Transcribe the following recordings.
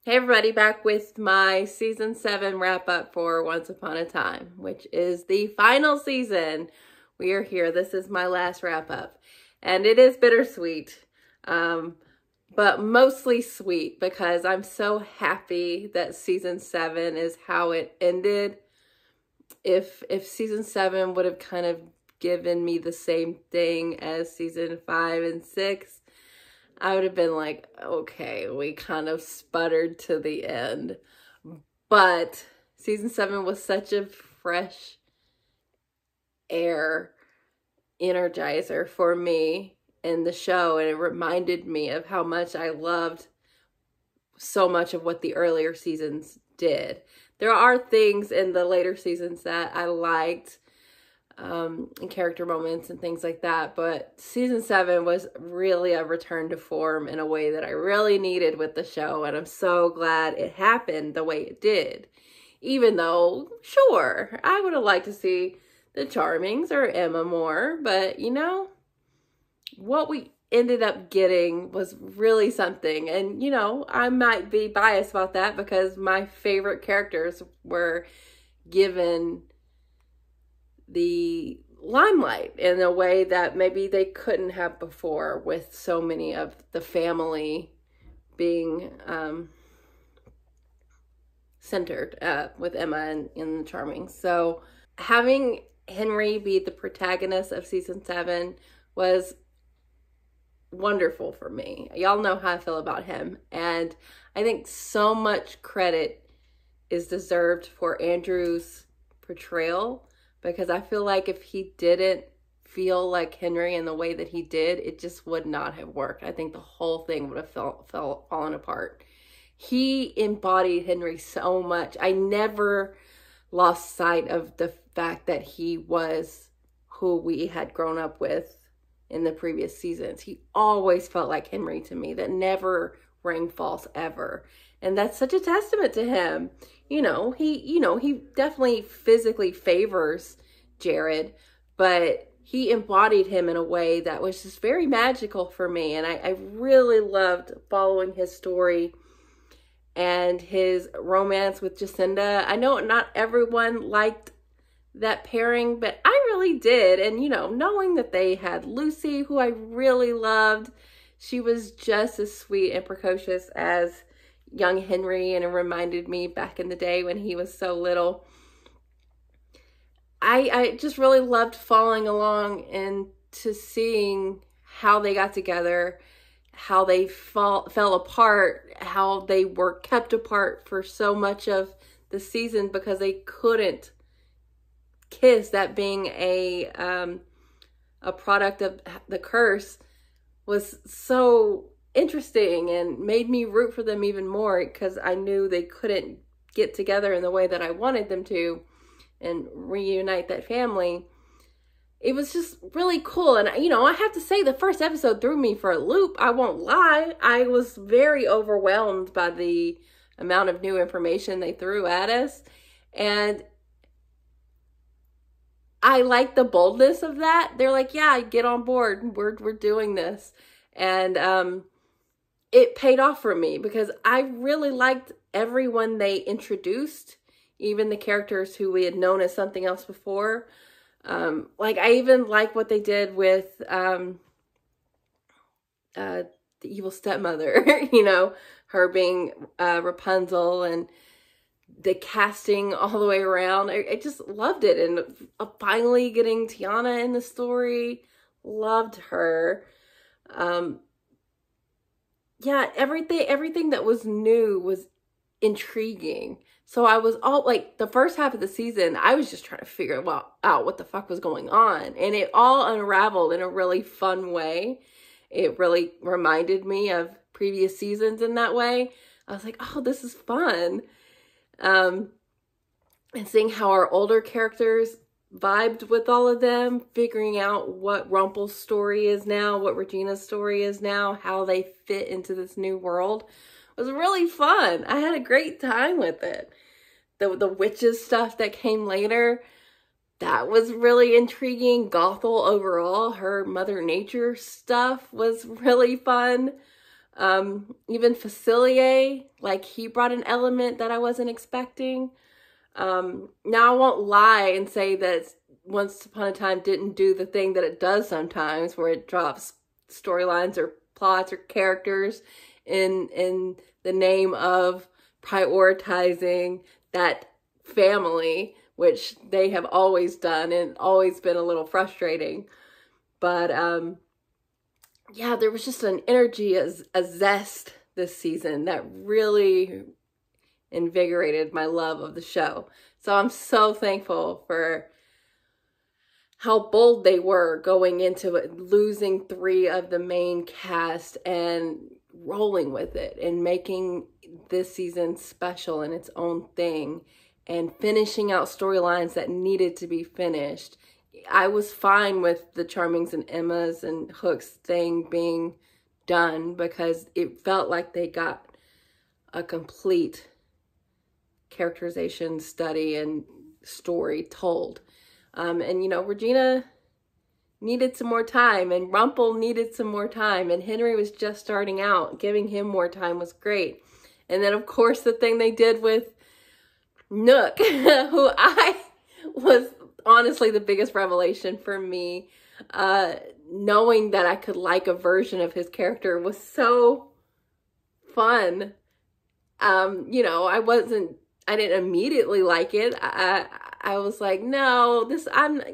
Hey everybody, back with my season 7 wrap up for Once Upon a Time, which is the final season. We are here. This is my last wrap up, and it is bittersweet, but mostly sweet because I'm so happy that season 7 is how it ended. If season 7 would have kind of given me the same thing as season 5 and 6, I would have been like, okay, we kind of sputtered to the end. But season 7 was such a fresh air energizer for me in the show. And it reminded me of how much I loved so much of what the earlier seasons did. There are things in the later seasons that I liked, and character moments and things like that, but season 7 was really a return to form in a way that I really needed with the show, and I'm so glad it happened the way it did. Even though, sure, I would have liked to see the Charmings or Emma more, but you know, what we ended up getting was really something. And you know, I might be biased about that because my favorite characters were given the limelight in a way that maybe they couldn't have before, with so many of the family being centered with Emma and the Charming. So having Henry be the protagonist of season 7 was wonderful for me. Y'all know how I feel about him, and I think so much credit is deserved for Andrew's portrayal, because I feel like if he didn't feel like Henry in the way that he did, it just would not have worked. I think the whole thing would have fallen apart. He embodied Henry so much. I never lost sight of the fact that he was who we had grown up with in the previous seasons. He always felt like Henry to me. That never rang false ever. And that's such a testament to him. He definitely physically favors Jared, but he embodied him in a way that was just very magical for me. And I really loved following his story and his romance with Jacinda. I know not everyone liked that pairing, but I really did. And, you know, knowing that they had Lucy, who I really loved, she was just as sweet and precocious as young Henry, and it reminded me back in the day when he was so little. I just really loved following along and to seeing how they got together, how they fell apart, how they were kept apart for so much of the season because they couldn't kiss. That being a product of the curse was so interesting and made me root for them even more, because I knew they couldn't get together in the way that I wanted them to and reunite that family. It was just really cool. And, you know, I have to say the first episode threw me for a loop. I won't lie. I was very overwhelmed by the amount of new information they threw at us. And I like the boldness of that. They're like, yeah, get on board. We're doing this. And it paid off for me because I really liked everyone they introduced, even the characters who we had known as something else before. Like, I even like what they did with the evil stepmother, you know, her being Rapunzel, and the casting all the way around. I just loved it. And finally getting Tiana in the story, loved her. Yeah, everything that was new was intriguing. So I was all like, the first half of the season, I was just trying to figure out what the fuck was going on. And it all unraveled in a really fun way. It really reminded me of previous seasons in that way. I was like, oh, this is fun. And seeing how our older characters vibed with all of them, figuring out what Rumpel's story is now, what Regina's story is now, how they fit into this new world, was really fun. I had a great time with it. The witches stuff that came later, that was really intriguing. Gothel overall, her Mother Nature stuff was really fun. Even Facilier, like he brought an element that I wasn't expecting. Now I won't lie and say that Once Upon a Time didn't do the thing that it does sometimes, where it drops storylines or plots or characters in the name of prioritizing that family, which they have always done and always been a little frustrating. But yeah, there was just an energy, a zest this season that really invigorated my love of the show. So I'm so thankful for how bold they were going into it, losing 3 of the main cast and rolling with it and making this season special in its own thing and finishing out storylines that needed to be finished. I was fine with the Charmings and Emmas and Hook's thing being done because it felt like they got a complete characterization study and story told. And, you know, Regina needed some more time and Rumple needed some more time and Henry was just starting out. Giving him more time was great. And then, of course, the thing they did with Nook, who I was honestly the biggest revelation for me. Knowing that I could like a version of his character was so fun. You know, I didn't immediately like it. I was like, no,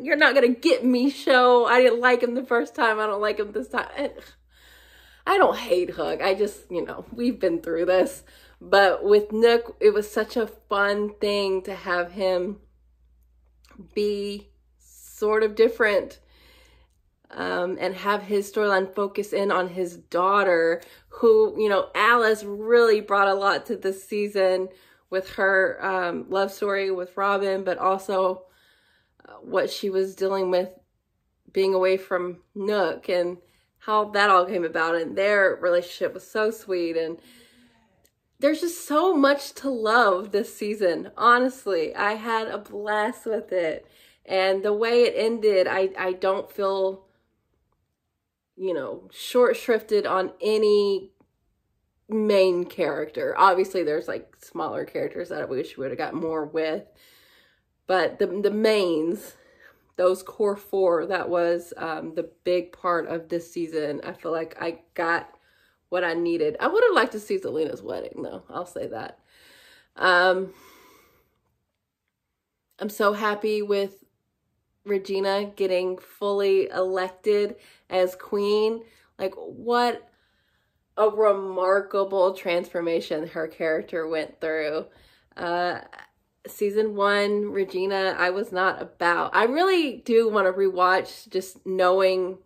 you're not going to get me, show. I didn't like him the first time. I don't like him this time. I don't hate Hook. I just, you know, we've been through this. But with Nook, it was such a fun thing to have him be sort of different and have his storyline focus in on his daughter, who, you know, Alice really brought a lot to this season with her love story with Robin, but also what she was dealing with being away from Nook and how that all came about. And their relationship was so sweet. And there's just so much to love this season. Honestly, I had a blast with it. And the way it ended, I don't feel, you know, short-shrifted on any main character. Obviously, there's like smaller characters that I wish we would have got more with. But the mains, those core 4, that was the big part of this season. I feel like I got what I needed. I would have liked to see Selena's wedding, though. I'll say that. I'm so happy with Regina getting fully elected as queen. Like, what a remarkable transformation her character went through. Season 1, Regina, I was not about. I really do want to rewatch, just knowing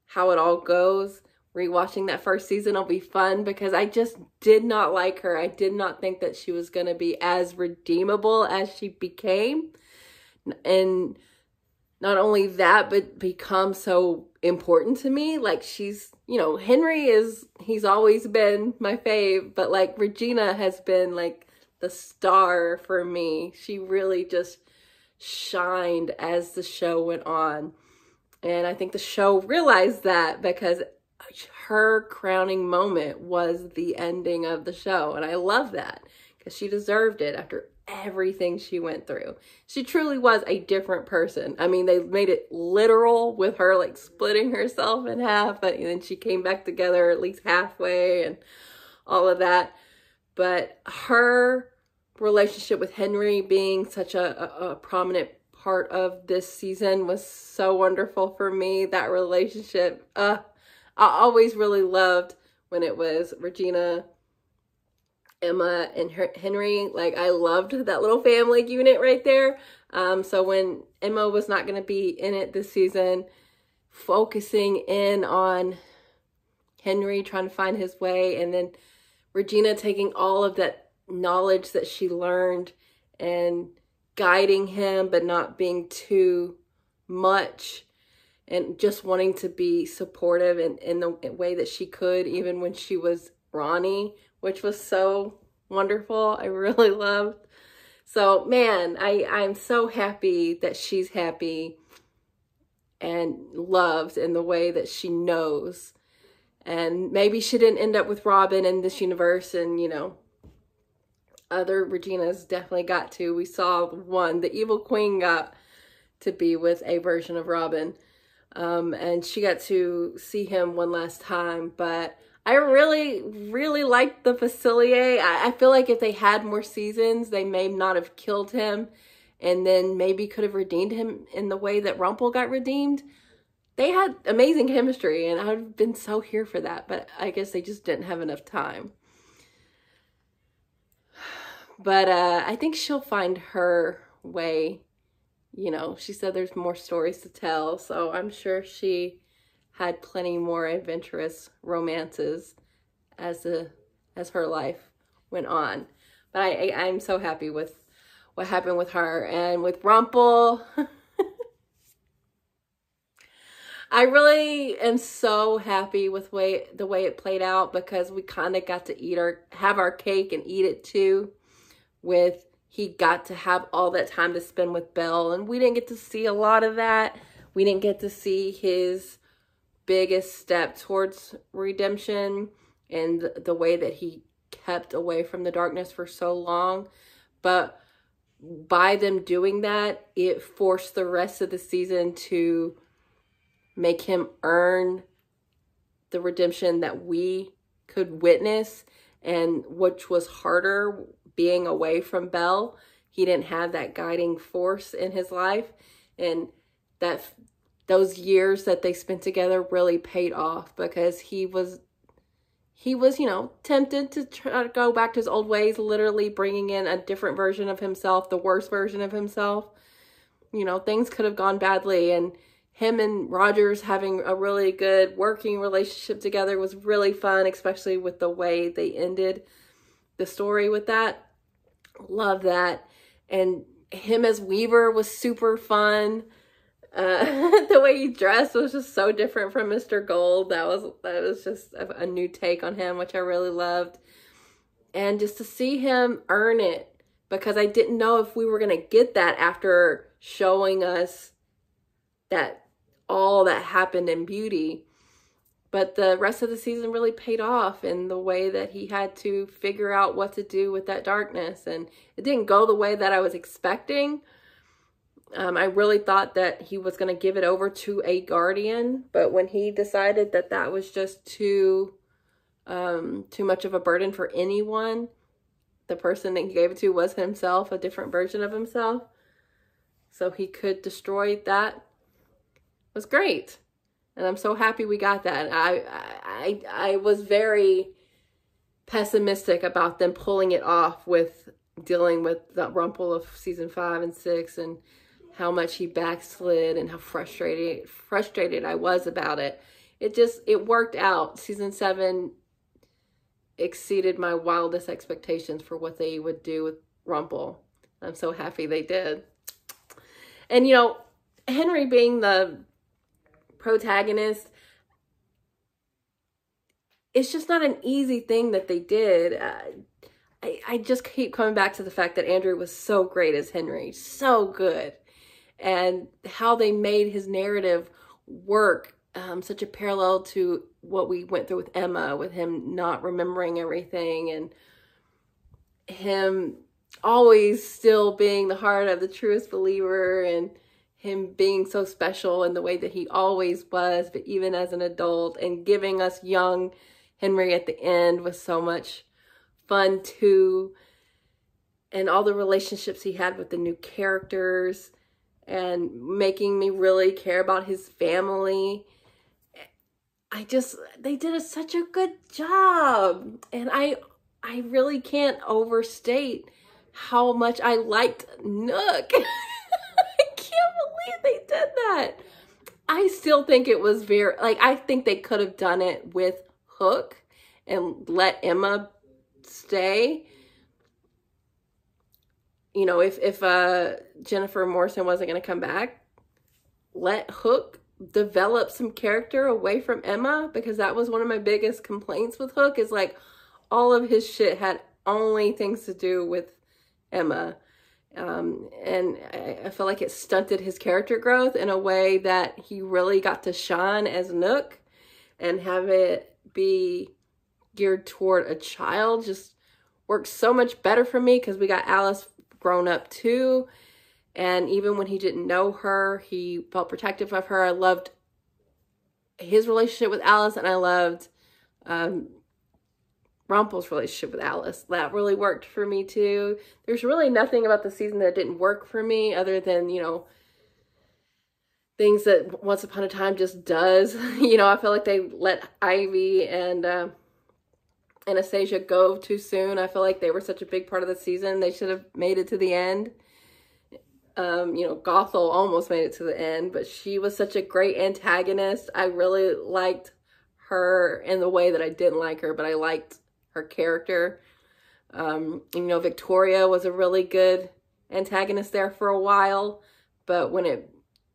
how it all goes. Rewatching that first season will be fun because I just did not like her. I did not think that she was going to be as redeemable as she became. And not only that, but become so important to me. Like, she's, you know, he's always been my fave, but like Regina has been like the star for me. She really just shined as the show went on. And I think the show realized that because her crowning moment was the ending of the show. And I love that because she deserved it after everything she went through. She truly was a different person. I mean, they made it literal with her like splitting herself in half, but then she came back together at least halfway and all of that. But her relationship with Henry being such a prominent part of this season was so wonderful for me. That relationship, I always really loved when it was Regina, Emma, and Henry. Like, I loved that little family unit right there. So when Emma was not going to be in it this season, focusing in on Henry trying to find his way, and then Regina taking all of that knowledge that she learned and guiding him, but not being too much, and just wanting to be supportive in the way that she could, even when she was Ronnie, which was so wonderful. I really loved. So, man, I'm so happy that she's happy and loved in the way that she knows. And maybe she didn't end up with Robin in this universe, and, you know, other Reginas definitely got to. We saw one, the Evil Queen got to be with a version of Robin. And she got to see him one last time. But I really, really liked the Facilier. I feel like if they had more seasons, they may not have killed him, and then maybe could have redeemed him in the way that Rumpel got redeemed. They had amazing chemistry, and I've been so here for that, but I guess they just didn't have enough time. But I think she'll find her way. You know, she said there's more stories to tell, so I'm sure she had plenty more adventurous romances as her life went on. But I'm so happy with what happened with her. And with Rumpel, I really am so happy with the way it played out, because we kind of got to have our cake and eat it too. With he got to have all that time to spend with Belle, and we didn't get to see a lot of that. We didn't get to see his biggest step towards redemption and the way that he kept away from the darkness for so long. But by them doing that, it forced the rest of the season to make him earn the redemption that we could witness, and which was harder being away from Belle. He didn't have that guiding force in his life, and those years that they spent together really paid off, because he was, you know, tempted to try to go back to his old ways, literally bringing in a different version of himself, the worst version of himself. You know, things could have gone badly, and him and Rogers having a really good working relationship together was really fun, especially with the way they ended the story with that. Love that. And him as Weaver was super fun. The way he dressed was just so different from Mr. Gold. That was just a new take on him, which I really loved. And just to see him earn it, because I didn't know if we were going to get that after showing us that all that happened in Beauty. But the rest of the season really paid off in the way that he had to figure out what to do with that darkness. And it didn't go the way that I was expecting. I really thought that he was going to give it over to a guardian. But when he decided that that was just too much of a burden for anyone, the person that he gave it to was himself, a different version of himself. So he could destroy that. It was great. And I'm so happy we got that. I was very pessimistic about them pulling it off with dealing with the Rumpel of season 5 and 6, and how much he backslid and how frustrated I was about it. It worked out. Season 7 exceeded my wildest expectations for what they would do with Rumpel. I'm so happy they did. And, you know, Henry being the protagonist, it's just not an easy thing that they did. I just keep coming back to the fact that Andrew was so great as Henry, so good, and how they made his narrative work, such a parallel to what we went through with Emma, with him not remembering everything, and him always still being the heart of the truest believer, and him being so special in the way that he always was, but even as an adult, and giving us young Henry at the end was so much fun too. And all the relationships he had with the new characters, and making me really care about his family. They did such a good job. And I really can't overstate how much I liked Nook. They did that. I still think it was I think they could have done it with Hook and let Emma stay. You know, if Jennifer Morrison wasn't going to come back, let Hook develop some character away from Emma, because that was one of my biggest complaints with Hook, is like all of his shit had only things to do with Emma. And I feel like it stunted his character growth in a way that he really got to shine as Nook and have it be geared toward a child just works so much better for me, because we got Alice grown up too. And even when he didn't know her, he felt protective of her. I loved his relationship with Alice, and I loved Rumpel's relationship with Alice. That really worked for me too. There's really nothing about the season that didn't work for me, other than, you know, things that Once Upon a Time just does. You know, I feel like they let Ivy and Anastasia go too soon. I feel like they were such a big part of the season. They should have made it to the end. You know, Gothel almost made it to the end, but she was such a great antagonist. I really liked her in the way that I didn't like her, but I liked her character. You know, Victoria was a really good antagonist there for a while, but when it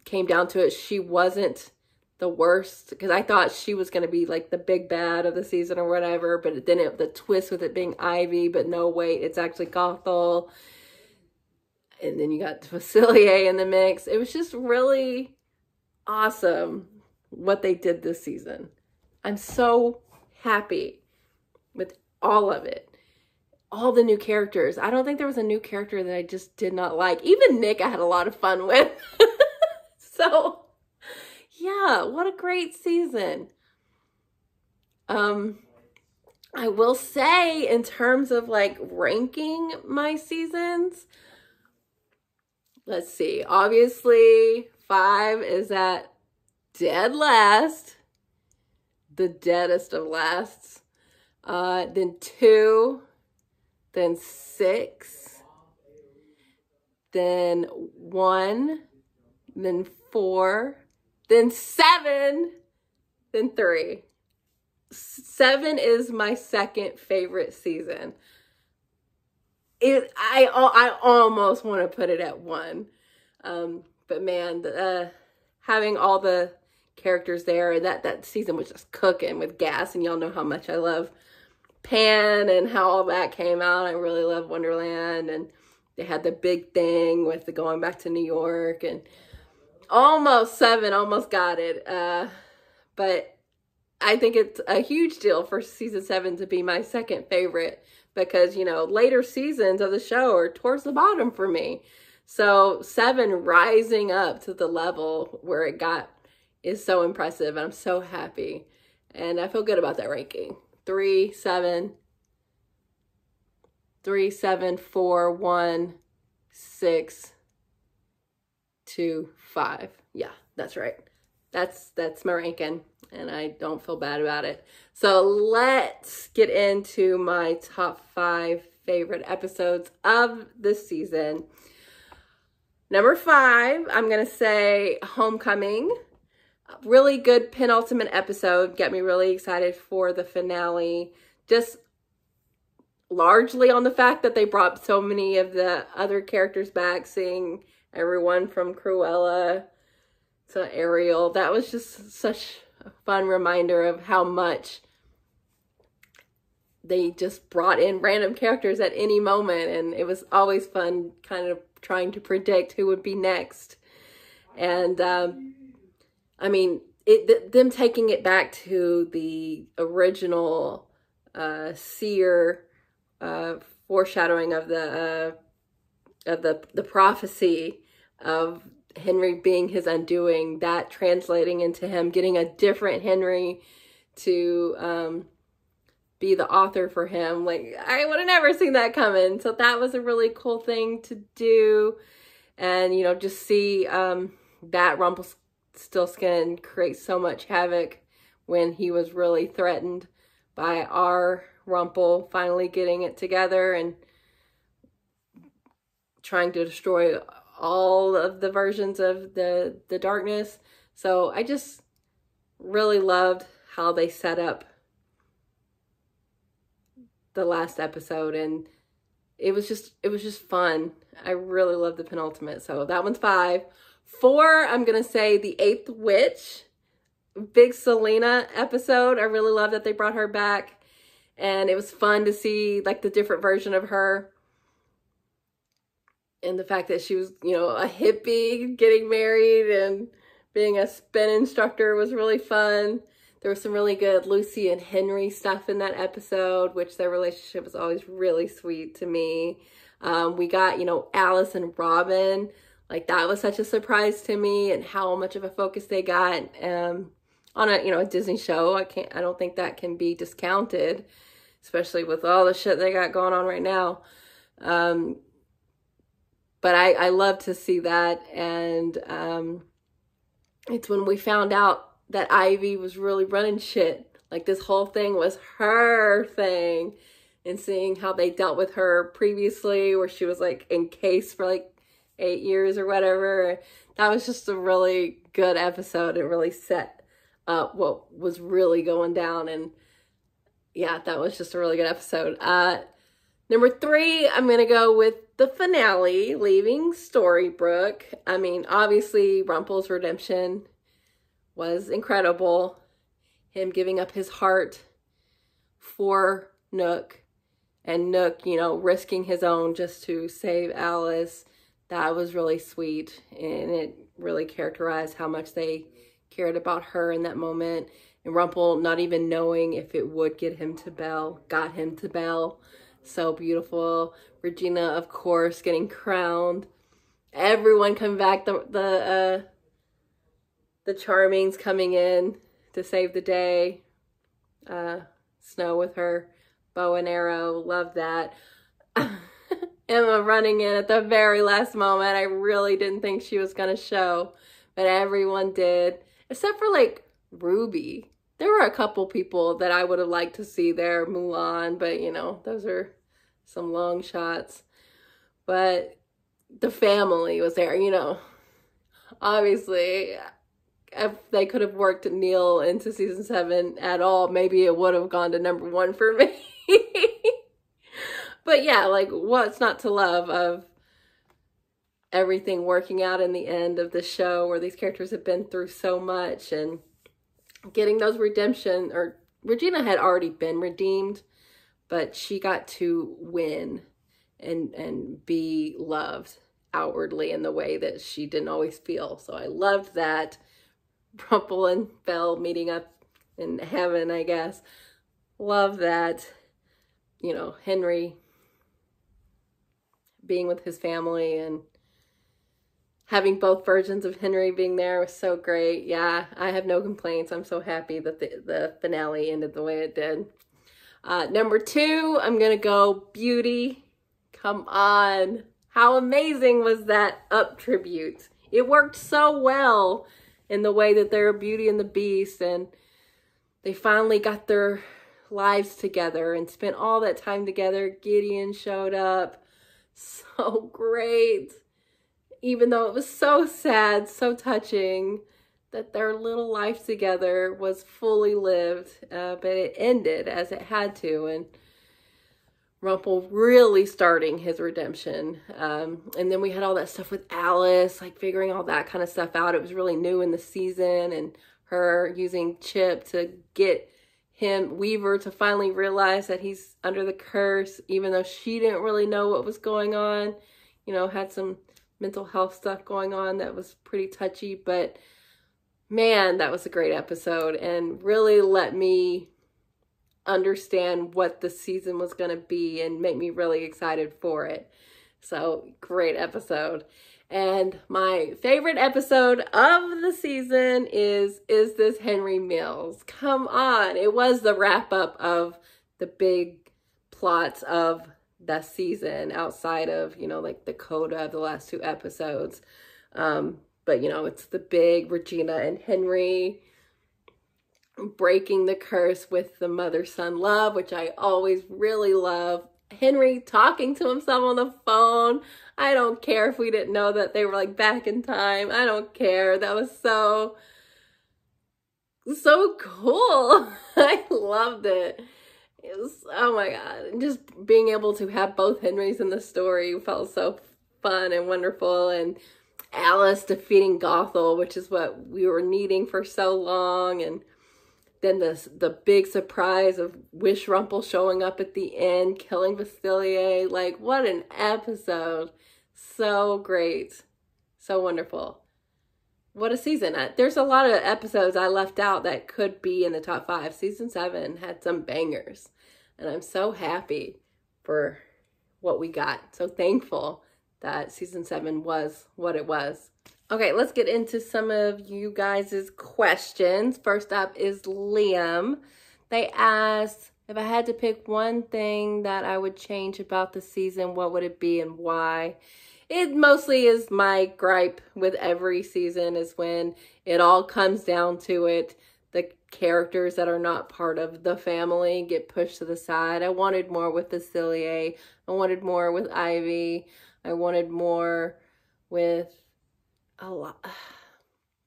came down to it, she wasn't the worst, because I thought she was going to be like the big bad of the season or whatever, but then the twist with it being Ivy, but no, wait, it's actually Gothel. And then you got Facilier in the mix. It was just really awesome what they did this season. I'm so happy with all of it. All the new characters. I don't think there was a new character that I just did not like. Even Nick I had a lot of fun with. So, yeah, what a great season. I will say, in terms of like ranking my seasons, let's see. Obviously, 5 is at dead last. The deadest of lasts. Then 2. Then 6. Then 1. Then 4. Then 7. Then 3. 7 is my second favorite season. I almost want to put it at 1. But man, having all the characters there, and that season was just cooking with gas, and y'all know how much I love Pan and how all that came out. I really love Wonderland, and they had the big thing with the going back to New York, and almost 7, almost got it. But I think it's a huge deal for season 7 to be my second favorite, because, you know, later seasons of the show are towards the bottom for me. So 7 rising up to the level where it got is so impressive. I'm so happy. And I feel good about that ranking. 3, 7, 3, 7, 4, 1, 6, 2, 5. Yeah, that's right. That's my ranking, and I don't feel bad about it. So let's get into my top 5 favorite episodes of this season. Number 5, I'm going to say Homecoming. Really good penultimate episode. Get me really excited for the finale. Just largely on the fact that they brought so many of the other characters back, seeing everyone from Cruella to Ariel. That was just such a fun reminder of how much they just brought in random characters at any moment, and it was always fun kind of trying to predict who would be next. And I mean, them taking it back to the original seer foreshadowing of the prophecy of Henry being his undoing, that translating into him getting a different Henry to be the author for him. Like, I would have never seen that coming. So that was a really cool thing to do. And, you know, just see that Rumpelstiltskin create so much havoc when he was really threatened by our Rumpel finally getting it together and trying to destroy all of the versions of the darkness. So I just really loved how they set up the last episode, and it was just fun. I really loved the penultimate. So that one's 5. 4, I'm gonna say The Eighth Witch, big Selena episode. I really love that they brought her back, and it was fun to see like the different version of her, and the fact that she was, you know, a hippie getting married and being a spin instructor was really fun. There was some really good Lucy and Henry stuff in that episode, which their relationship was always really sweet to me. We got, you know, Alice and Robin. Like, that was such a surprise to me, and how much of a focus they got on a, you know, a Disney show. I don't think that can be discounted, especially with all the shit they got going on right now. But I love to see that. And it's when we found out that Ivy was really running shit. Like, this whole thing was her thing. And seeing how they dealt with her previously, where she was like encased for like 8 years or whatever. That was just a really good episode. It really set up what was really going down. And yeah, that was just a really good episode. Number 3, I'm going to go with the finale, leaving Storybrooke. I mean, obviously, Rumple's redemption was incredible. Him giving up his heart for Nook, and Nook, you know, risking his own just to save Alice. That was really sweet, and it really characterized how much they cared about her in that moment. And Rumple not even knowing if it would get him to Belle, got him to Belle. So beautiful. Regina, of course, getting crowned. Everyone coming back. The Charmings coming in to save the day. Snow with her bow and arrow. Love that. Emma running in at the very last moment. I really didn't think she was going to show, but everyone did, except for like Ruby. There were a couple people that I would have liked to see there, Mulan, but you know, those are some long shots. But the family was there, you know. Obviously, if they could have worked Neil into season 7 at all, maybe it would have gone to number 1 for me. But yeah, like, what's not to love of everything working out in the end of the show, where these characters have been through so much, and getting those redemption, or Regina had already been redeemed, but she got to win and be loved outwardly in the way that she didn't always feel. So I loved that. Rumple and Belle meeting up in heaven, I guess. Love that. You know, Henry being with his family and having both versions of Henry being there was so great. Yeah, I have no complaints. I'm so happy that the finale ended the way it did. Number 2, I'm going to go Beauty. Come on. How amazing was that Up tribute? It worked so well in the way that they're Beauty and the Beast, and they finally got their lives together and spent all that time together. Gideon showed up. So great. Even though it was so sad, so touching that their little life together was fully lived, but it ended as it had to, and Rumple really starting his redemption. And then we had all that stuff with Alice, like figuring all that kind of stuff out. It was really new in the season, and her using Chip to get Weaver to finally realize that he's under the curse, even though she didn't really know what was going on. You know, had some mental health stuff going on that was pretty touchy, but man, that was a great episode and really let me understand what the season was going to be and make me really excited for it. So great episode. And my favorite episode of the season is This Henry Mills? Come on. It was the wrap up of the big plots of the season outside of, you know, like the coda of the last 2 episodes. But, you know, it's the big Regina and Henry breaking the curse with the mother-son love, which I always really love. Henry talking to himself on the phone. I don't care if we didn't know that they were like back in time. I don't care. That was so cool. I loved it. It was, oh my God. And just being able to have both Henrys in the story felt so fun and wonderful. And Alice defeating Gothel, which is what we were needing for so long. And then the big surprise of Wish Rumple showing up at the end, killing Bastilier. Like, what an episode. So great. So wonderful. what a season. There's a lot of episodes I left out that could be in the top 5. Season 7 had some bangers, and I'm so happy for what we got. So thankful that season 7 was what it was. Okay, let's get into some of you guys' questions. First up is Liam. They asked, if I had to pick one thing that I would change about the season, what would it be and why? It mostly is my gripe with every season, is when it all comes down to it. The characters that are not part of the family get pushed to the side. I wanted more with Cecilia. I wanted more with Ivy. I wanted more with a lot,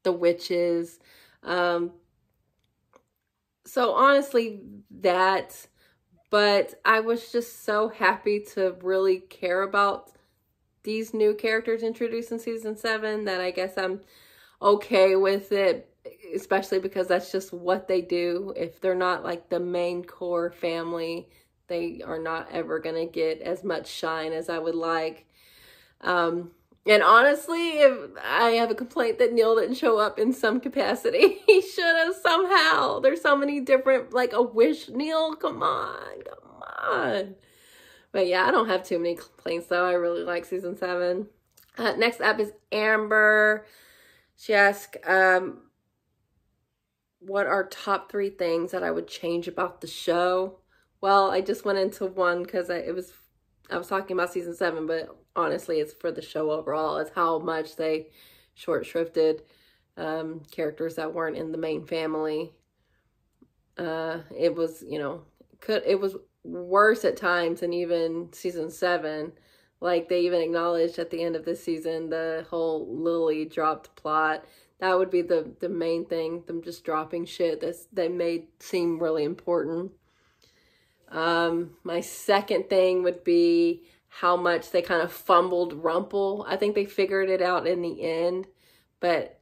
the witches. So honestly, that, but I was just so happy to really care about these new characters introduced in season 7 that I guess I'm okay with it, especially because that's just what they do. If they're not like the main core family, they are not ever going to get as much shine as I would like. And honestly, if I have a complaint that Neil didn't show up in some capacity, he should have somehow. There's so many different, like a wish. Neil, come on. But yeah, I don't have too many complaints though. I really like season 7. Next up is Amber. She asked, what are top 3 things that I would change about the show? Well, I just went into one because I was talking about season 7, but honestly, it's for the show overall. It's how much they short-shrifted characters that weren't in the main family. It was, it was worse at times than even season 7. Like, they even acknowledged at the end of this season the whole Lily dropped plot. That would be the main thing, them just dropping shit that they made seem really important. My second thing would be how much they kind of fumbled Rumple. I think they figured it out in the end, but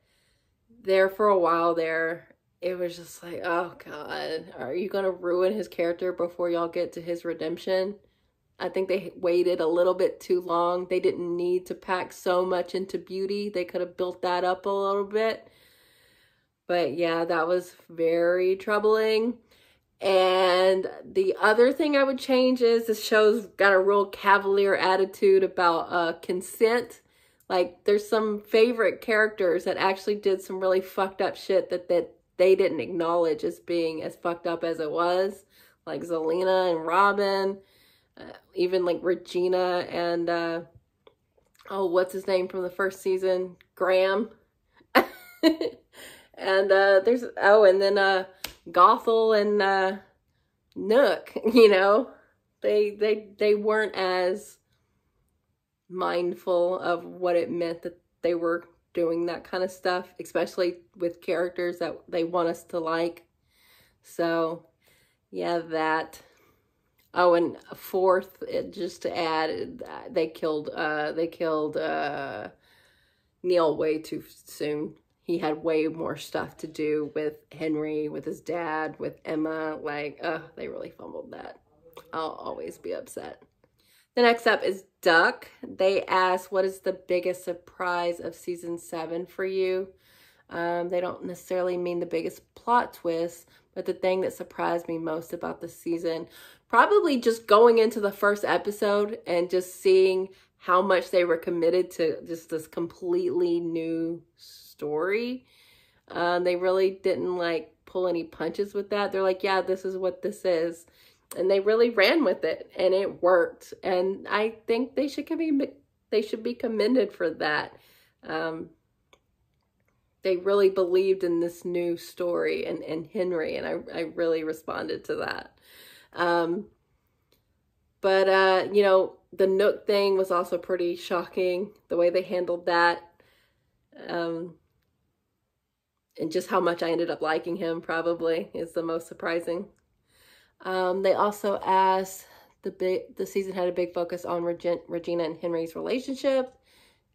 there for a while there, it was just like, oh God, are you going to ruin his character before y'all get to his redemption? I think they waited a little bit too long. They didn't need to pack so much into Beauty. They could have built that up a little bit. But yeah, that was very troubling. And the other thing I would change is the show's got a real cavalier attitude about consent. Like, there's some favorite characters that actually did some really fucked up shit that they didn't acknowledge as being as fucked up as it was. Like Zelena and Robin, even like Regina and, what's his name from the first season? Graham. And then Gothel and Nook, they weren't as mindful of what it meant that they were doing that kind of stuff, especially with characters that they want us to like. So yeah, that. Oh, and fourth, just to add, they killed Neil way too soon. He had way more stuff to do with Henry, with his dad, with Emma. Like, they really fumbled that. I'll always be upset. The next up is Duck. They asked, what is the biggest surprise of season 7 for you? They don't necessarily mean the biggest plot twist, but the thing that surprised me most about the season, probably just going into the first episode and just seeing how much they were committed to just this completely new story. They really didn't like pull any punches with that. They're like, yeah, this is what this is. And they really ran with it, and it worked. And I think they should be commended for that. They really believed in this new story and Henry, and I really responded to that. But the Nook thing was also pretty shocking, the way they handled that. And just how much I ended up liking him probably is the most surprising. They also asked, the season had a big focus on Regina and Henry's relationship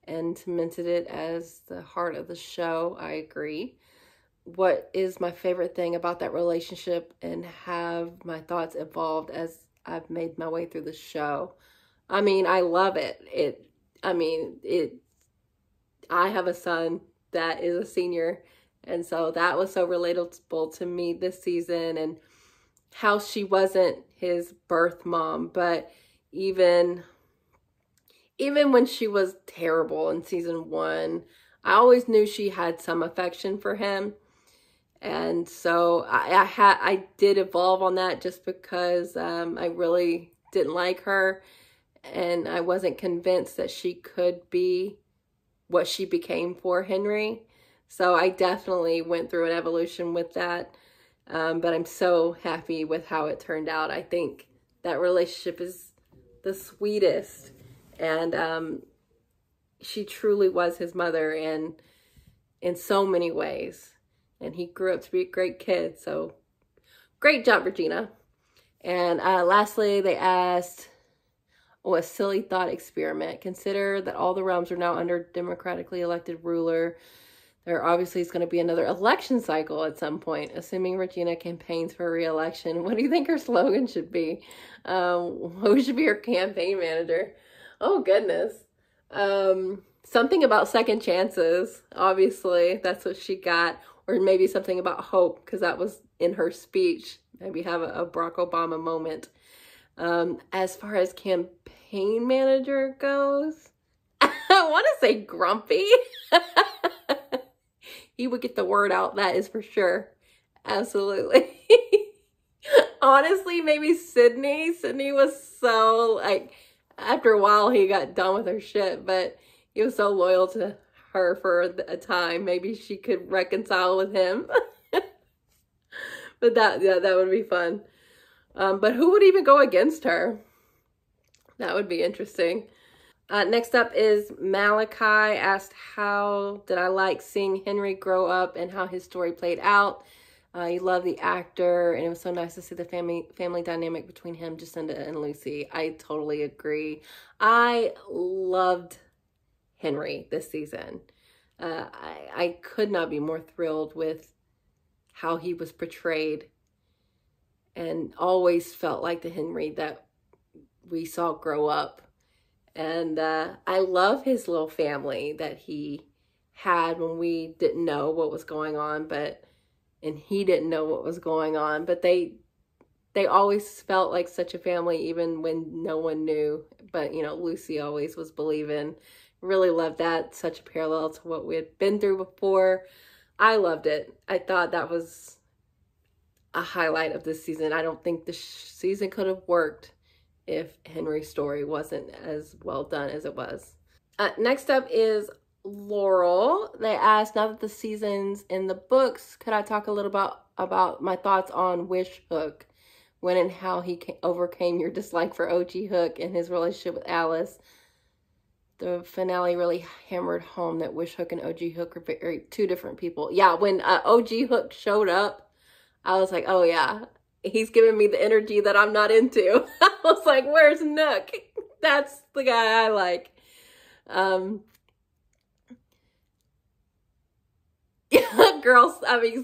and cemented it as the heart of the show. I agree. What is my favorite thing about that relationship, and have my thoughts evolved as I've made my way through the show? I mean, I love it. I have a son. that is a senior. And so that was so relatable to me this season, and how she wasn't his birth mom, but even when she was terrible in season 1, I always knew she had some affection for him. And so I did evolve on that, just because I really didn't like her, and I wasn't convinced that she could be what she became for Henry. So I definitely went through an evolution with that. But I'm so happy with how it turned out. I think that relationship is the sweetest. And she truly was his mother in so many ways. And he grew up to be a great kid. So great job, Regina. And lastly, they asked, a silly thought experiment. Consider that all the realms are now under democratically elected ruler. There obviously is going to be another election cycle at some point, assuming Regina campaigns for re-election. What do you think her slogan should be? Who should be her campaign manager? Oh, goodness. Something about second chances. Obviously, that's what she got. Or maybe something about hope, because that was in her speech. Maybe have a Barack Obama moment. As far as campaign manager goes, I want to say grumpy. He would get the word out, that is for sure. Absolutely. Honestly, maybe Sydney. Sydney was so, like, after a while he got done with her shit, but he was so loyal to her for a time. Maybe she could reconcile with him. But that would be fun. But who would even go against her? That would be interesting. Next up is Malachi asked, how did I like seeing Henry grow up and how his story played out? He loved the actor, and it was so nice to see the family dynamic between him, Jacinda, and Lucy. I totally agree. I loved Henry this season. I could not be more thrilled with how he was portrayed, and always felt like the Henry that we saw grow up. And I love his little family that he had when we didn't know what was going on, and he didn't know what was going on, but they always felt like such a family, even when no one knew. But, you know, Lucy always was believing. Really loved that. Such a parallel to what we had been through before. I loved it. I thought that was a highlight of this season. I don't think the season could have worked if Henry's story wasn't as well done as it was. Next up is Laurel. They asked, now that the season's in the books, could I talk a little about my thoughts on Wish Hook, when and how he overcame your dislike for OG Hook and his relationship with Alice. The finale really hammered home that Wish Hook and OG Hook are two different people. Yeah, when OG Hook showed up, I was like, oh yeah, he's giving me the energy that I'm not into. I was like, where's Nook? That's the guy I like. Girls, I mean,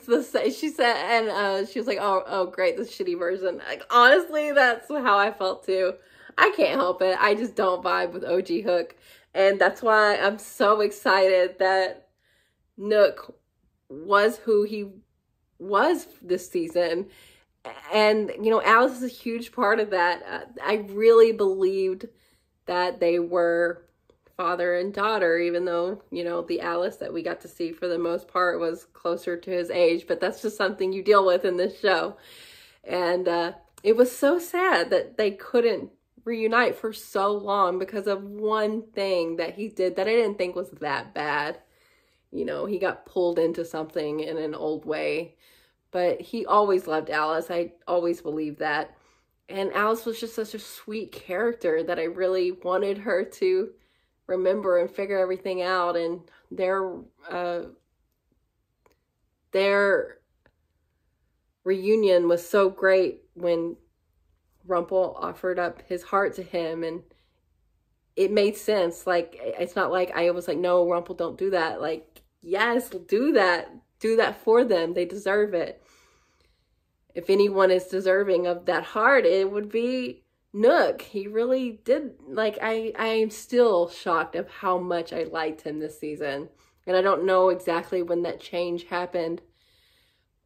she said, and she was like, oh, great, the shitty version. Like, honestly, that's how I felt too. I can't help it. I just don't vibe with OG Hook. And that's why I'm so excited that Nook was who he was this season. And, you know, Alice is a huge part of that. I really believed that they were father and daughter, even though, you know, the Alice that we got to see for the most part was closer to his age. But that's just something you deal with in this show. And it was so sad that they couldn't reunite for so long because of one thing that he did that I didn't think was that bad. You know, he got pulled into something in an old way. But he always loved Alice. I always believed that. And Alice was just such a sweet character that I really wanted her to remember and figure everything out. And their reunion was so great when Rumpel offered up his heart to him, and it made sense. Like, it's not like I was like, no, Rumpel, don't do that. Like, yes, do that. Do that for them. They deserve it. If anyone is deserving of that heart, it would be Nook. He really did. Like, I am still shocked of how much I liked him this season. And I don't know exactly when that change happened,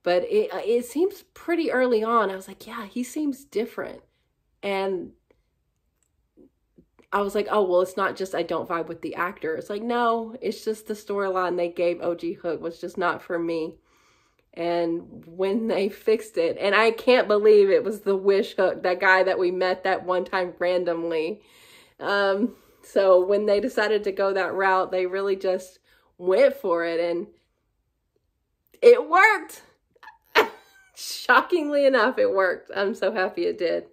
but it seems pretty early on. I was like, yeah, he seems different. And I was like, oh, well, it's not just I don't vibe with the actor. It's like, no, it's just the storyline they gave OG Hook was just not for me. And when they fixed it, and I can't believe it was the Wish Hook, that guy that we met that one time randomly. So when they decided to go that route, they really just went for it, and it worked. Shockingly enough, it worked. I'm so happy it did.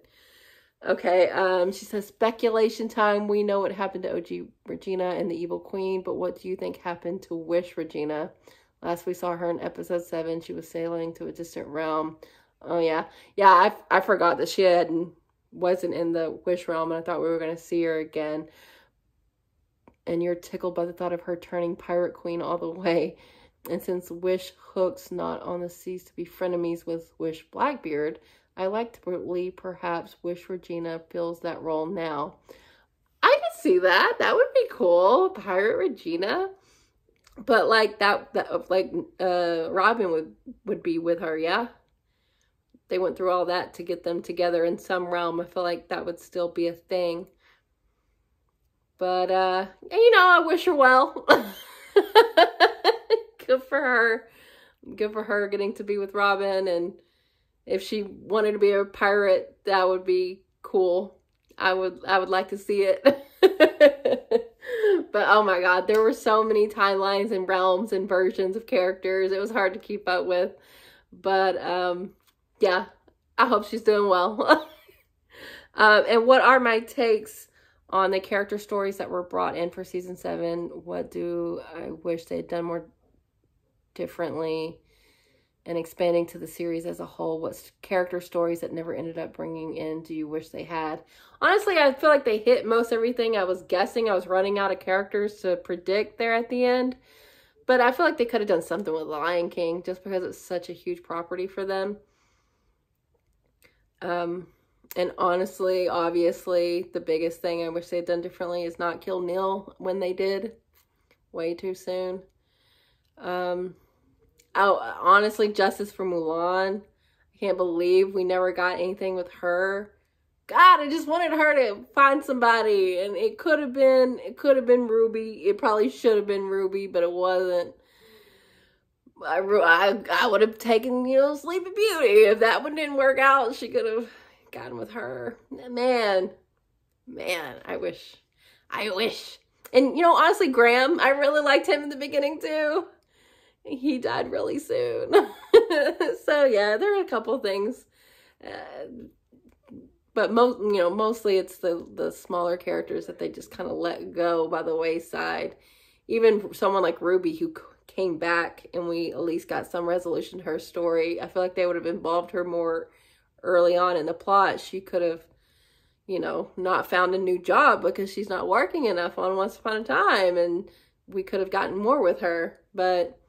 Okay, she says, speculation time. We know what happened to OG Regina and the Evil Queen, but what do you think happened to Wish Regina? Last we saw her in episode 7, she was sailing to a distant realm. Oh, yeah. Yeah, I forgot that she wasn't in the Wish realm, and I thought we were going to see her again. And you're tickled by the thought of her turning Pirate Queen all the way. And since Wish Hook's not on the seas to be frenemies with Wish Blackbeard, I like to believe perhaps Wish Regina fills that role now. I could see that. That would be cool. Pirate Regina. But like Robin would be with her, yeah? They went through all that to get them together in some realm. I feel like that would still be a thing. But, you know, I wish her well. Good for her. Good for her getting to be with Robin. And if she wanted to be a pirate, that would be cool. I would like to see it. But oh my God, there were so many timelines and realms and versions of characters. It was hard to keep up with. But yeah, I hope she's doing well. And what are my takes on the character stories that were brought in for season 7? What do I wish they had done more differently? And expanding to the series as a whole, what character stories that never ended up bringing in do you wish they had? Honestly, I feel like they hit most everything I was guessing. I was running out of characters to predict there at the end. But I feel like they could have done something with Lion King just because it's such a huge property for them. And honestly, obviously, the biggest thing I wish they'd done differently is not kill Neil when they did. Way too soon. Oh, honestly, justice for Mulan. I can't believe we never got anything with her. God, I just wanted her to find somebody, and it could have been Ruby. It probably should have been Ruby, but it wasn't. I would have taken, you know, Sleeping Beauty. If that one didn't work out, she could have gotten with her. Man, I wish. And, you know, honestly, Graham, I really liked him in the beginning, too. He died really soon. So, yeah, there are a couple things. But mostly it's the smaller characters that they just kind of let go by the wayside. Even someone like Ruby, who came back and we at least got some resolution to her story. I feel like they would have involved her more early on in the plot. She could have, you know, not found a new job because she's not working enough on Once Upon a Time, and we could have gotten more with her. But,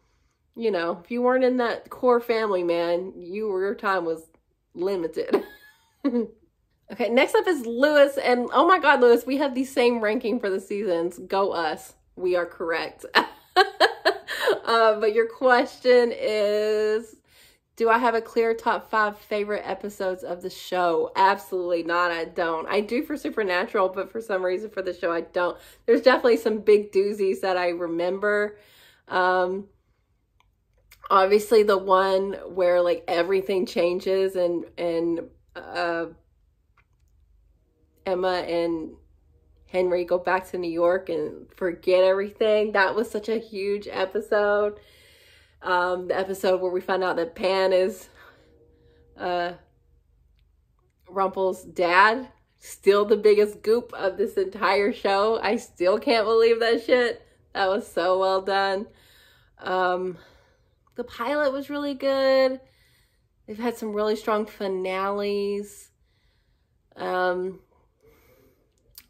you know, if you weren't in that core family, man, your time was limited. Okay, next up is Lewis, and oh my God, Lewis, we have the same ranking for the seasons. Go us. We are correct. But your question is, do I have a clear top 5 favorite episodes of the show? Absolutely not. I don't. I do for Supernatural, but for some reason for the show, I don't. There's definitely some big doozies that I remember. Obviously the one where like everything changes and Emma and Henry go back to New York and forget everything. That was such a huge episode. The episode where we find out that Pan is Rumpel's dad. Still the biggest goop of this entire show. I still can't believe that shit. That was so well done. The pilot was really good. They've had some really strong finales.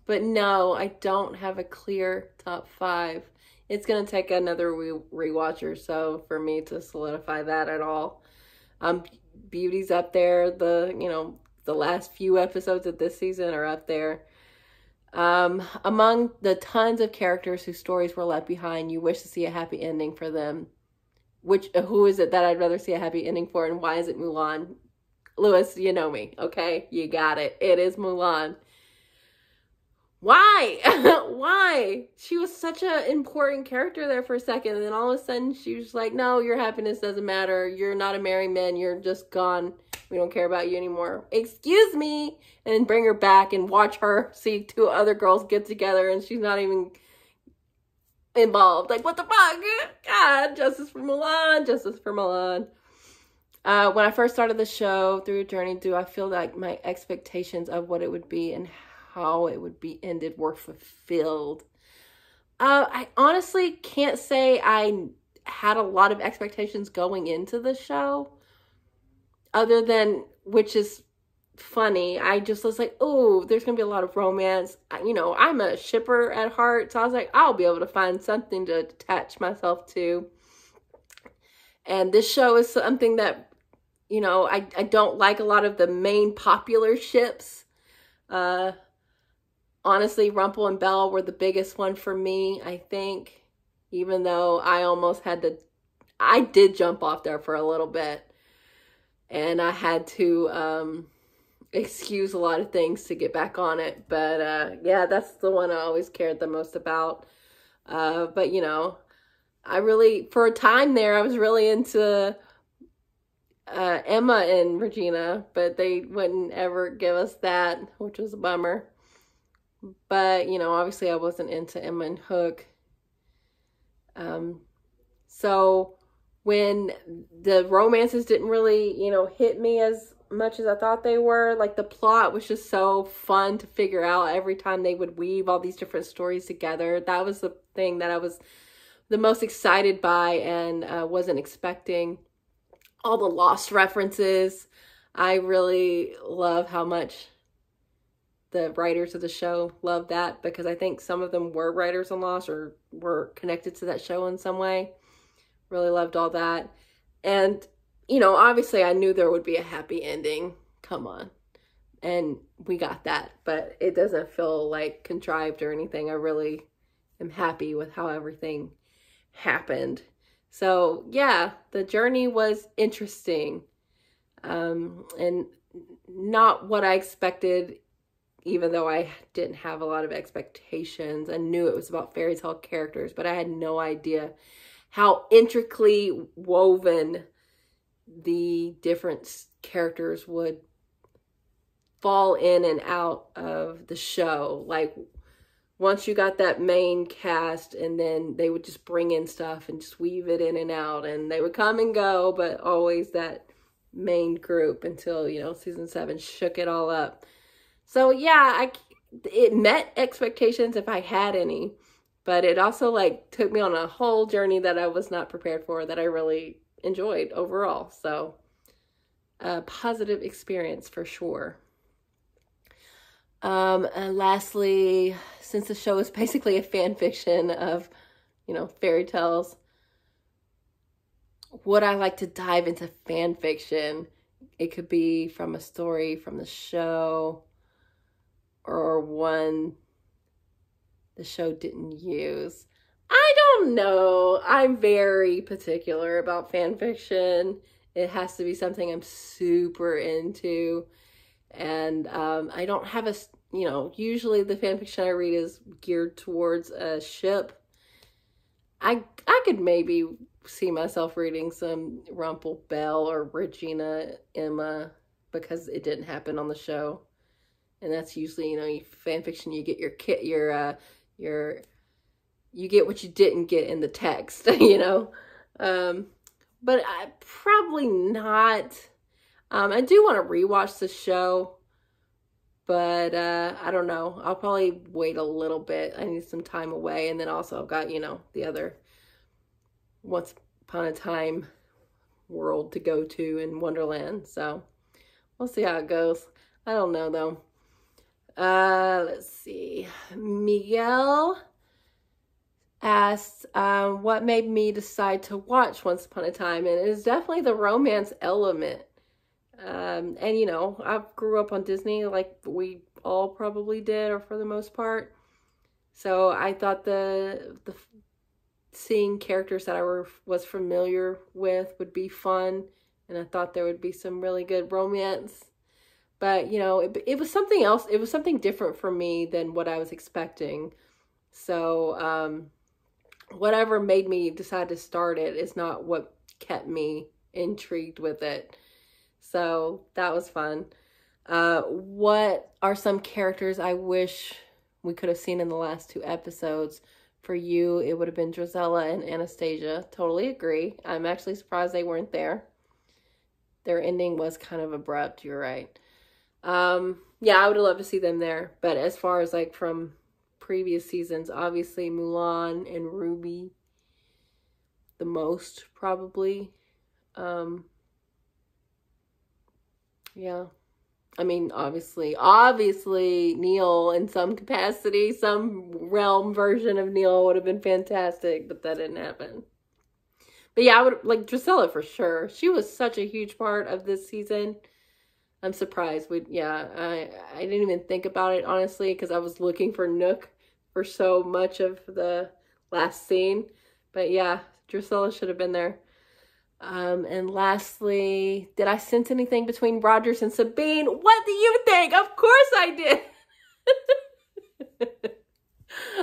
But no, I don't have a clear top 5. It's going to take another rewatch or so for me to solidify that at all. Beauty's up there. The last few episodes of this season are up there. Among the tons of characters whose stories were left behind, you wish to see a happy ending for them. Who is it that I'd rather see a happy ending for, and why is it Mulan? Lewis, you know me, okay? You got it. It is Mulan. Why? Why? She was such an important character there for a second, and then all of a sudden she was like, no, your happiness doesn't matter. You're not a married man. You're just gone. We don't care about you anymore. Excuse me. And bring her back and watch her see two other girls get together, and she's not even involved. Like, what the fuck? God, justice for Mulan. Justice for Mulan. When I first started the show, Through a Journey, do I feel like my expectations of what it would be and how it would be ended were fulfilled? I honestly can't say I had a lot of expectations going into the show, other than, which is funny, I just was like, oh, there's gonna be a lot of romance. You know, I'm a shipper at heart, so I was like, I'll be able to find something to attach myself to. And this show is something that, you know, I don't like a lot of the main popular ships. Honestly, Rumple and Belle were the biggest one for me, I think. Even though I did jump off there for a little bit. And I had to excuse a lot of things to get back on it. But yeah, that's the one I always cared the most about. But, you know, for a time there, I was really into Emma and Regina. But they wouldn't ever give us that, which was a bummer. But, you know, obviously I wasn't into Emma and Hook. So when the romances didn't really, you know, hit me as much as I thought they were, like the plot was just so fun to figure out every time they would weave all these different stories together. That was the thing that I was the most excited by and wasn't expecting. All the Lost references. I really love how much the writers of the show love that, because I think some of them were writers on Lost or were connected to that show in some way. Really loved all that. And, you know, obviously I knew there would be a happy ending. Come on. And we got that, but it doesn't feel like contrived or anything. I really am happy with how everything happened. So yeah, the journey was interesting. And not what I expected, even though I didn't have a lot of expectations. I knew it was about fairy tale characters, but I had no idea how intricately woven the different characters would fall in and out of the show. Like, once you got that main cast, and then they would just bring in stuff and just weave it in and out, and they would come and go, but always that main group until, you know, season 7 shook it all up. So yeah, it met expectations if I had any, but it also like took me on a whole journey that I was not prepared for, that I really enjoyed overall. So a positive experience for sure. And lastly, since the show is basically a fan fiction of, you know, fairy tales, would I like to dive into fan fiction? It could be from a story from the show, or one the show didn't use. I don't know. I'm very particular about fan fiction. It has to be something I'm super into. And I don't have a, you know, usually the fan fiction I read is geared towards a ship. I could maybe see myself reading some Rumple, Belle, or Regina, Emma, because it didn't happen on the show. And that's usually, you know, fan fiction, you get you get what you didn't get in the text, you know. But I probably not. I do want to rewatch the show, but I don't know. I'll probably wait a little bit. I need some time away, and then also I've got, you know, the other Once Upon a Time world to go to in Wonderland. So we'll see how it goes. I don't know though. Let's see. Miguel asked, what made me decide to watch Once Upon a Time? And it is definitely the romance element. And, you know, I grew up on Disney. Like, we all probably did, or for the most part. So I thought the seeing characters that I was familiar with would be fun, and I thought there would be some really good romance. But, you know, it was something else. It was something different for me than what I was expecting. So, whatever made me decide to start it is not what kept me intrigued with it. So, that was fun. What are some characters I wish we could have seen in the last 2 episodes? For you, it would have been Drizella and Anastasia. Totally agree. I'm actually surprised they weren't there. Their ending was kind of abrupt, you're right. Yeah, I would have loved to see them there. But as far as like from previous seasons, obviously Mulan and Ruby the most probably. Yeah. I mean, obviously Neil in some capacity, some realm version of Neil would have been fantastic, but that didn't happen. But yeah, I would like Drizella for sure. She was such a huge part of this season. I'm surprised. I didn't even think about it, honestly, because I was looking for Nook for so much of the last scene. But yeah, Drusilla should have been there. And lastly, did I sense anything between Rogers and Sabine? What do you think? Of course I did.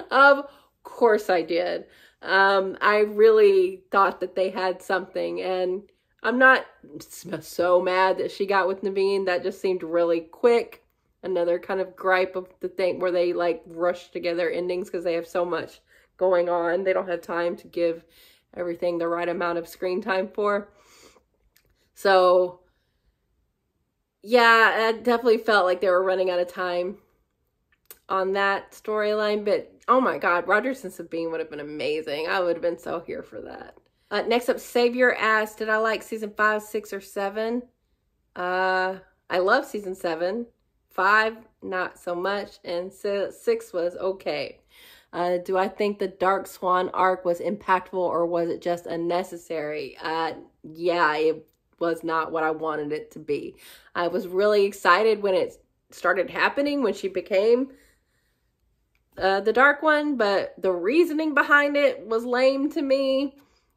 Of course I did. I really thought that they had something, and I'm not so mad that she got with Naveen. That just seemed really quick. Another kind of gripe of the thing where they like rush together endings because they have so much going on. They don't have time to give everything the right amount of screen time for. So yeah, I definitely felt like they were running out of time on that storyline. But oh my God, Rogers and Sabine would have been amazing. I would have been so here for that. Next up, Savior asked, did I like season 5, 6, or 7? I love season 7. 5, not so much. And 6 was okay. Do I think the Dark Swan arc was impactful, or was it just unnecessary? Yeah, it was not what I wanted it to be. I was really excited when it started happening, when she became the Dark One, but the reasoning behind it was lame to me.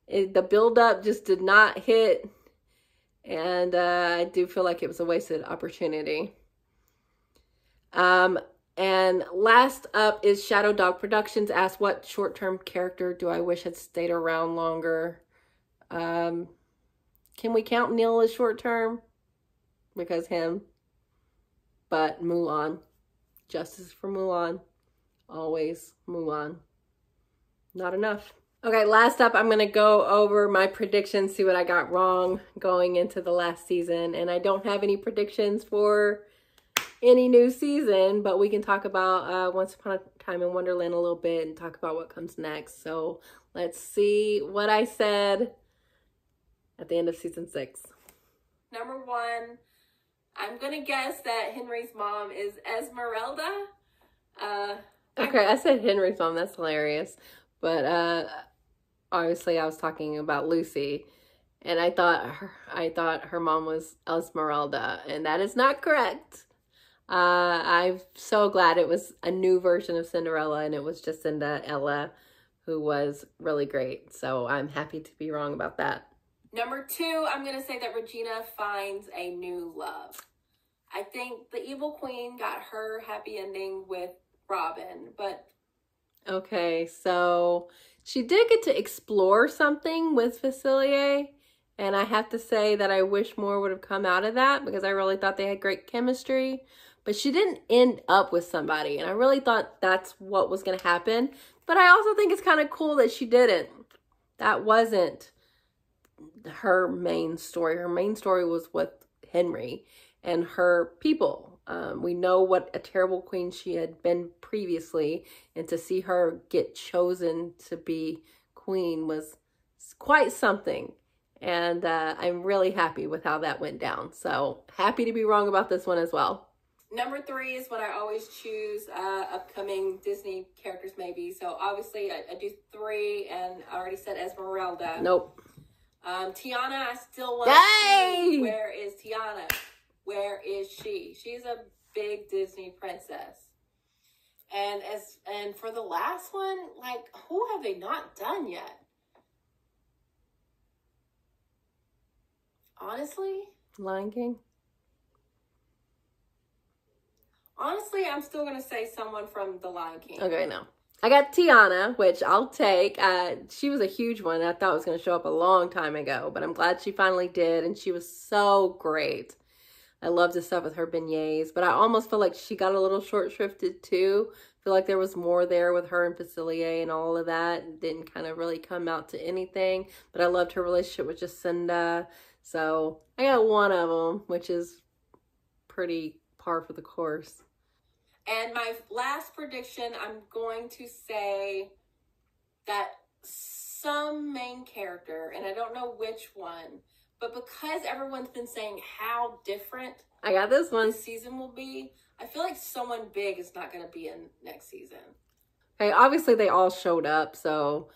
The build-up just did not hit, and I do feel like it was a wasted opportunity. And last up is Shadow Dog Productions asked, what short-term character do I wish had stayed around longer? Can we count Neil as short-term? Because him. But Mulan. Justice for Mulan. Always Mulan. Not enough. Okay, last up, I'm going to go over my predictions, see what I got wrong going into the last season. And I don't have any predictions for any new season, but we can talk about Once Upon a Time in Wonderland a little bit and talk about what comes next. So let's see what I said at the end of season 6. Number 1, I'm going to guess that Henry's mom is Esmeralda. Okay, I said Henry's mom. That's hilarious. But obviously I was talking about Lucy, and I thought her mom was Esmeralda, and that is not correct. I'm so glad it was a new version of Cinderella, and it was Jacinda Ella, who was really great. So I'm happy to be wrong about that. Number 2, I'm going to say that Regina finds a new love. I think the Evil Queen got her happy ending with Robin, but... Okay, so she did get to explore something with Facilier, and I have to say that I wish more would have come out of that, because I really thought they had great chemistry. But she didn't end up with somebody, and I really thought that's what was going to happen. But I also think it's kind of cool that she didn't. That wasn't her main story. Her main story was with Henry and her people. We know what a terrible queen she had been previously, and to see her get chosen to be queen was quite something. And I'm really happy with how that went down. So happy to be wrong about this one as well. Number 3 is what I always choose, upcoming Disney characters maybe. So obviously I do 3, and I already said Esmeralda. Nope. Tiana, I still want to see. Where is Tiana? Where is she? She's a big Disney princess. And for the last one, like, who have they not done yet? Honestly? Lion King? Honestly, I'm still going to say someone from The Lion King. Okay, no. I got Tiana, which I'll take. She was a huge one. I thought it was going to show up a long time ago, but I'm glad she finally did, and she was so great. I loved the stuff with her beignets, but I almost feel like she got a little short-shrifted too. I feel like there was more there with her and Facilier and all of that. It didn't kind of really come out to anything, but I loved her relationship with Jacinda. So I got one of them, which is pretty par for the course. And my last prediction, I'm going to say that some main character, and I don't know which one, but because everyone's been saying how different I got this one. This season will be, I feel like someone big is not going to be in next season. Okay, obviously they all showed up, so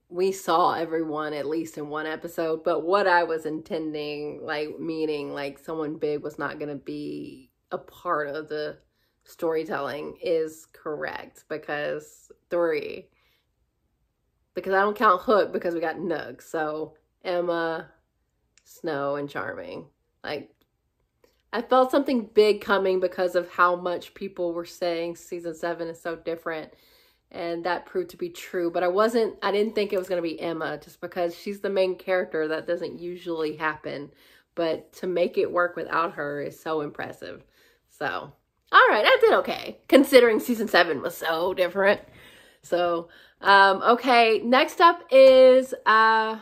we saw everyone at least in one episode. But what I was intending, like, meaning like someone big was not going to be a part of the storytelling is correct, because I don't count Hook because we got Nook. So Emma, Snow, and Charming. Like, I felt something big coming because of how much people were saying season 7 is so different, and that proved to be true. But I didn't think it was going to be Emma, just because she's the main character. That doesn't usually happen, but to make it work without her is so impressive. So all right, I did okay, considering season 7 was so different. So, okay, next up is Once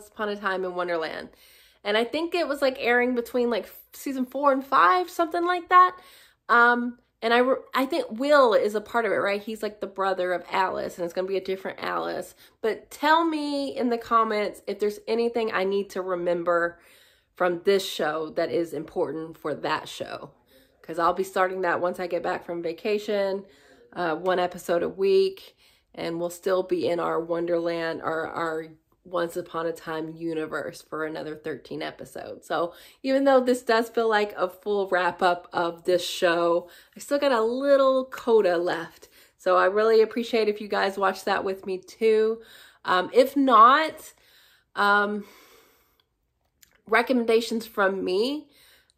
Upon a Time in Wonderland. And I think it was like airing between like season 4 and 5, something like that. And I think Will is a part of it, right? He's like the brother of Alice, and it's going to be a different Alice. But tell me in the comments if there's anything I need to remember from this show that is important for that show, because I'll be starting that once I get back from vacation, 1 episode a week, and we'll still be in our Wonderland, our Once Upon a Time universe for another 13 episodes. So even though this does feel like a full wrap up of this show, I still got a little coda left. So I really appreciate if you guys watch that with me too. If not, recommendations from me.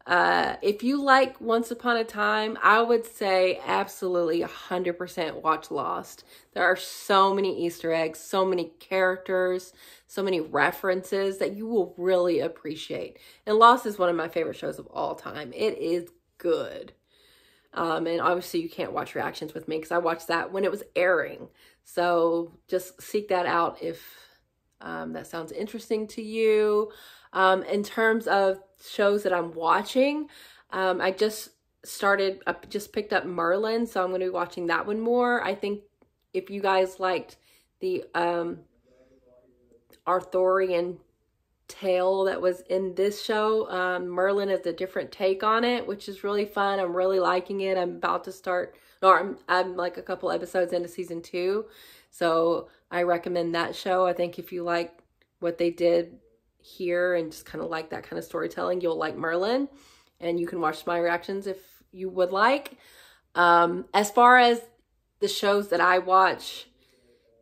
If you like Once Upon a Time, I would say absolutely 100% watch Lost. There are so many Easter eggs, so many characters, so many references that you will really appreciate. And Lost is one of my favorite shows of all time. It is good. And obviously you can't watch reactions with me because I watched that when it was airing. So just seek that out if that sounds interesting to you. In terms of shows that I'm watching, I just picked up Merlin, so I'm going to be watching that one more. I think if you guys liked the Arthurian tale that was in this show, Merlin is a different take on it, which is really fun. I'm really liking it. I'm about to start, or I'm like a couple episodes into season 2, so I recommend that show. I think if you like what they did here and just kind of like that kind of storytelling, you'll like Merlin, and you can watch my reactions if you would like. As far as the shows that I watch,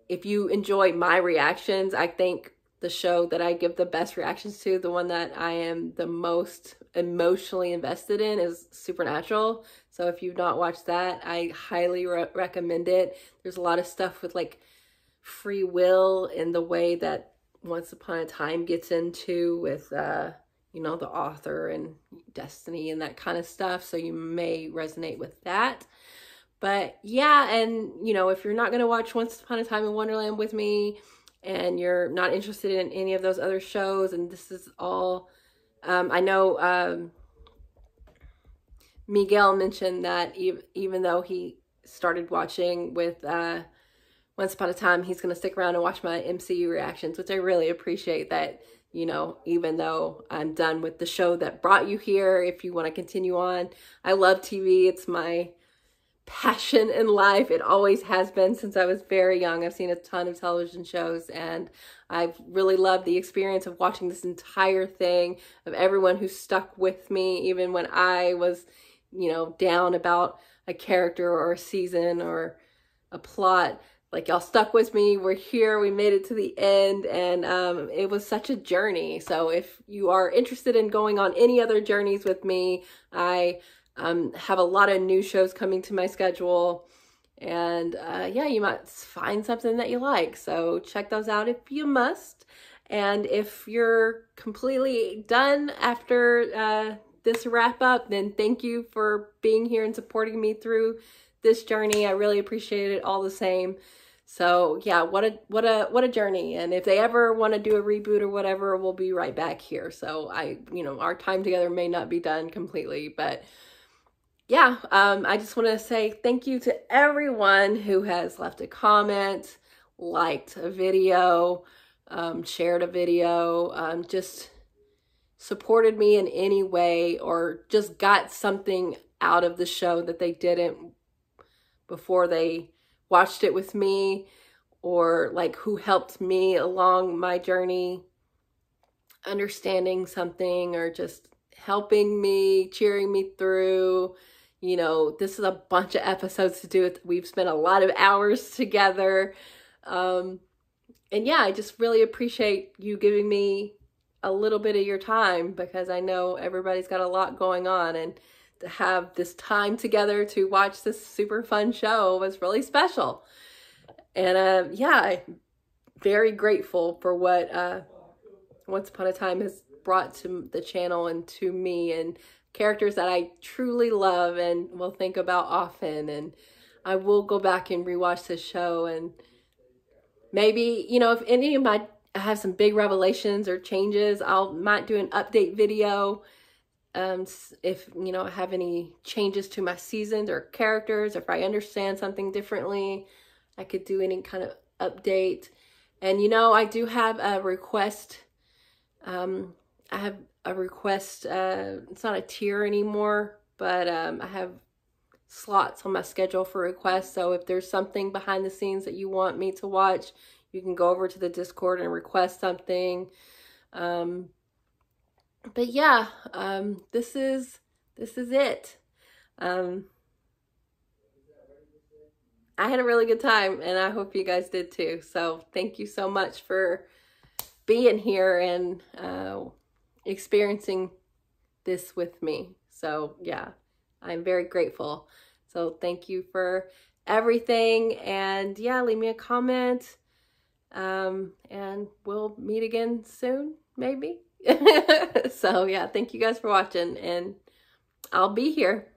if you enjoy my reactions, I think the show that I give the best reactions to, the one that I am the most emotionally invested in, is Supernatural. So if you've not watched that, I highly recommend it. There's a lot of stuff with like free will and the way that Once Upon a Time gets into with, you know, the author and destiny and that kind of stuff. So you may resonate with that. But yeah, and, you know, if you're not going to watch Once Upon a Time in Wonderland with me and you're not interested in any of those other shows, and this is all, I know Miguel mentioned that even though he started watching with Once Upon a Time, he's going to stick around and watch my MCU reactions, which I really appreciate that, you know, even though I'm done with the show that brought you here, if you want to continue on. I love TV. It's my passion in life. It always has been since I was very young. I've seen a ton of television shows, and I've really loved the experience of watching this entire thing, of everyone who stuck with me, even when I was, down about a character or a season or a plot. Like, y'all stuck with me. We're here. We made it to the end, and it was such a journey. So if you are interested in going on any other journeys with me, I have a lot of new shows coming to my schedule, and yeah, you might find something that you like. So check those out if you must. And if you're completely done after this wrap up, then thank you for being here and supporting me through this journey. I really appreciate it all the same. So yeah, what a journey. And if they ever want to do a reboot or whatever, we'll be right back here. So our time together may not be done completely, but yeah, I just want to say thank you to everyone who has left a comment, liked a video, shared a video, just supported me in any way, or just got something out of the show that they didn't before they watched it with me, or like who helped me along my journey understanding something, or just helping me, cheering me through. This is a bunch of episodes to do it. We've spent a lot of hours together. And yeah, I just really appreciate you giving me a little bit of your time, because I know everybody's got a lot going on, and to have this time together to watch this super fun show was really special. And yeah, I'm very grateful for what Once Upon a Time has brought to the channel and to me, and characters that I truly love and will think about often. And I will go back and rewatch this show, and maybe, if any of I have some big revelations or changes, might do an update video. If, I have any changes to my seasons or characters, if I understand something differently, I could do any kind of update. And, I do have a request. I have a request. It's not a tier anymore, but I have slots on my schedule for requests. So if there's something behind the scenes that you want me to watch, you can go over to the Discord and request something. But yeah, this is it. I had a really good time, and I hope you guys did too. So thank you so much for being here and experiencing this with me. So yeah, I'm very grateful. So thank you for everything, and yeah, leave me a comment, and we'll meet again soon, maybe. So yeah, thank you guys for watching, and I'll be here.